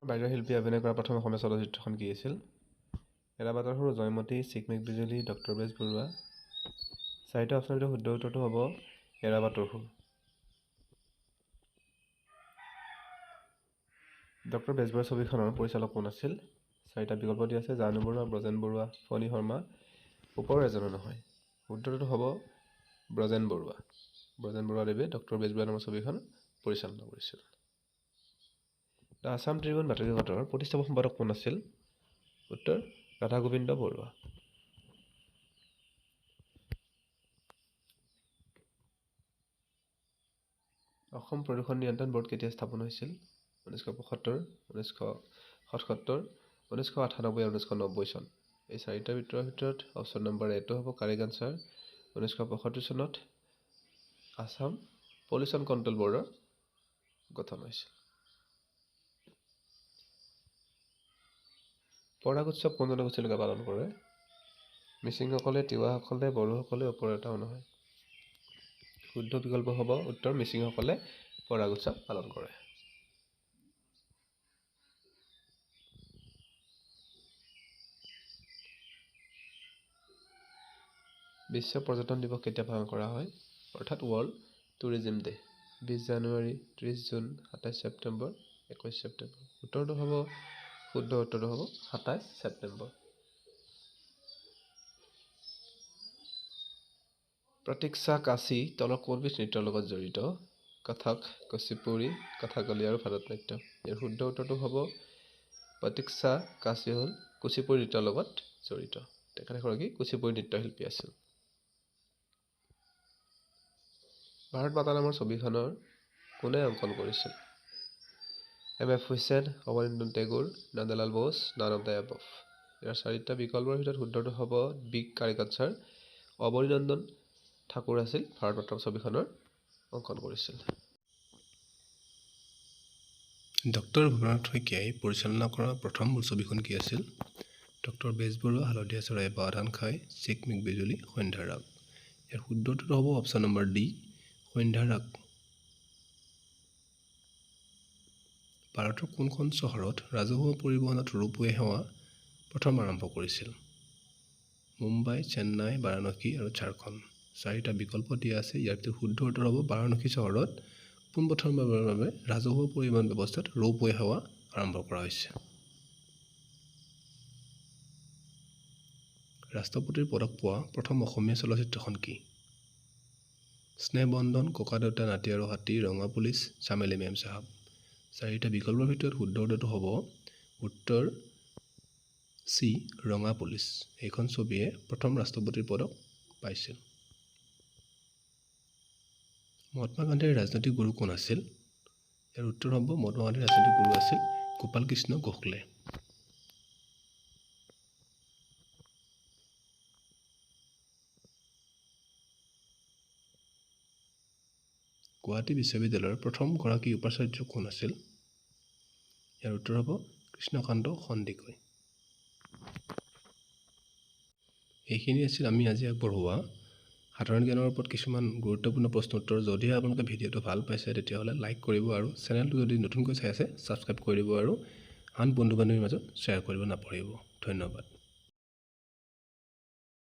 বাহিৰৰ শিল্পী অভিনয় কৰা প্ৰথম অসমীয়া চলচ্চিত্ৰখন কি আছিল? এৰাবাটৰ সৰু জয়মতী, চিকমিক বিজুলী, ডক্টৰ বেজবৰুৱা। চাৰিটা অপশ্যনৰ ভিতৰত শুদ্ধ উত্তৰটো হ'ব এৰাবাটৰ সৰু। ডক্টৰ বেজবৰুৱা ছবিখনৰ পৰিচালক কোন আছিল? চাৰিটা বিকল্প দিয়া আছে: জানু বৰুৱা, ব্ৰজেন বৰুৱা, ফণী শৰ্মা, ওপৰৰ এজনো নহয়। উত্তৰটো হ'ব ব্ৰজেন বৰুৱা। ব্ৰজেন বৰুৱাদেৱে ডক্টৰ বেজবৰুৱা নামৰ ছবিখন পৰিচালনা কৰিছিল। দ্য আছাম ট্ৰিবিউন বাতৰি কাকতৰ প্ৰতিষ্ঠাপক সম্পাদক কোন আছিল? উত্তৰ ৰাধা গোবিন্দ বৰুৱা। অসম প্ৰদূষণ নিয়ন্ত্ৰণ বৰ্ড কেতিয়া স্থাপন হৈছিল? 1975, 1977, 1998 আৰু 1990 চন। এই চাৰিটাৰ ভিতৰত অপশ্যন নম্বৰ এটো হ'ব কাৰেক্ট আনচাৰ। 1975 চনত আছাম পলিউশ্যন কণ্ট্ৰল বৰ্ডৰ গঠন হৈছিল। পৰাগ উৎসৱ কোন জনগোষ্ঠীৰ লোকে পালন কৰে? মিচিংসকলে, তিৱাসকলে, বড়োসকলে, ওপৰৰ এটাও নহয়। শুদ্ধ বিকল্প হ'ব উত্তৰ মিচিংসকলে পৰাগ উৎসৱ পালন কৰে। বিশ্ব পৰ্যটন দিৱস কেতিয়া পালন কৰা হয়? অৰ্থাৎ ৱৰ্ল্ড টুৰিজিম ডে। 20 জানুৱাৰী, 30 জুন, 27 ছেপ্টেম্বৰ, 21 ছেপ্টেম্বৰ। উত্তৰটো হ'ব শুদ্ধ উত্তৰটো হ'ব 27 ছেপ্টেম্বৰ। প্ৰতীক্ষা কাশী তলৰ কোনবিধ নৃত্যৰ লগত জড়িত? কথক, কুচিপুড়ি, কথাকলি আৰু ভাৰত নাট্যম। ইয়াৰ শুদ্ধ উত্তৰটো হ'ব প্ৰতীক্ষা কাশী হ'ল কুচিপুড়ি নৃত্যৰ লগত জড়িত। তেখেত এগৰাকী কুচিপুড়ি নৃত্যশিল্পী আছিল। ভাৰত মাতা নামৰ ছবিখনৰ কোনে অংকন কৰিছিল? M.F. Husain, Abanindranath Tagore, Nandalal Bose, none of the above. ইয়াৰ চাৰিটা বিকল্পৰ ভিতৰত শুদ্ধটো হ'ব be correct answer. Abanindranath Thakur আছিল ভাৰত মাতা ছবিখনৰ অংকন কৰিছিল। ডক্টৰ ভূপেননাথ শইকীয়াই পৰিচালনা কৰা প্ৰথম ছবিখন কি আছিল? ডক্টৰ বেজবৰুৱা, হালধীয়া চৰাইয়ে বাও ধান খায়, চিকমিক বিজুলী, সন্ধ্যাৰ ৰাগ। ইয়াৰ শুদ্ধটো হ'ব অপশ্যন নম্বৰ ডি, সন্ধ্যাৰ ৰাগ। ভাৰতৰ কোনখন চহৰত ৰাজহুৱা পৰিবহণত ৰোপৱে সেৱা প্ৰথম আৰম্ভ কৰিছিল? মুম্বাই, চেন্নাই, বাৰাণসী আৰু ঝাৰখণ্ড। চাৰিটা বিকল্প দিয়া আছে। ইয়াৰ ভিতৰত শুদ্ধ উত্তৰ হ'ব বাৰাণসী চহৰত পোনপ্ৰথমবাৰৰ বাবে ৰাজহুৱা পৰিবহণ ব্যৱস্থাত ৰোপৱে সেৱা আৰম্ভ কৰা হৈছে। ৰাষ্ট্ৰপতিৰ পদক পোৱা প্ৰথম অসমীয়া চলচ্চিত্ৰখন কি? স্নেহবন্ধন, ককাদেউতা নাতি আৰু হাতী, ৰঙা পুলিচ, চামেলি মেম চাহাব। চাৰিটা বিকল্পৰ ভিতৰত শুদ্ধ উত্তৰটো হ'ব উত্তৰ চি, ৰঙা পুলিচ। এইখন ছবিয়ে প্ৰথম ৰাষ্ট্ৰপতিৰ পদক পাইছিল। মহাত্মা গান্ধীৰ ৰাজনৈতিক গুৰু কোন আছিল? ইয়াৰ উত্তৰ হ'ব মহাত্মা গান্ধীৰ ৰাজনৈতিক গুৰু আছিল গোপাল কৃষ্ণ গোখলে। গুৱাহাটী বিশ্ববিদ্যালয়ৰ প্ৰথম গৰাকী উপাচাৰ্য কোন আছিল? ইয়াৰ উত্তৰ হ'ব কৃষ্ণকান্ত সন্দিকৈ। এইখিনি আছিল আমি আজি আগবঢ়োৱা সাধাৰণ জ্ঞানৰ ওপৰত কিছুমান গুৰুত্বপূৰ্ণ প্ৰশ্ন উত্তৰ। যদিহে আপোনালোকে ভিডিঅ'টো ভাল পাইছে তেতিয়াহ'লে লাইক কৰিব আৰু চেনেলটো যদি নতুনকৈ চাই আছে ছাবস্ক্ৰাইব কৰি দিব আৰু আন বন্ধু বান্ধৱীৰ মাজত শ্বেয়াৰ কৰিব নাপাহৰিব। ধন্যবাদ।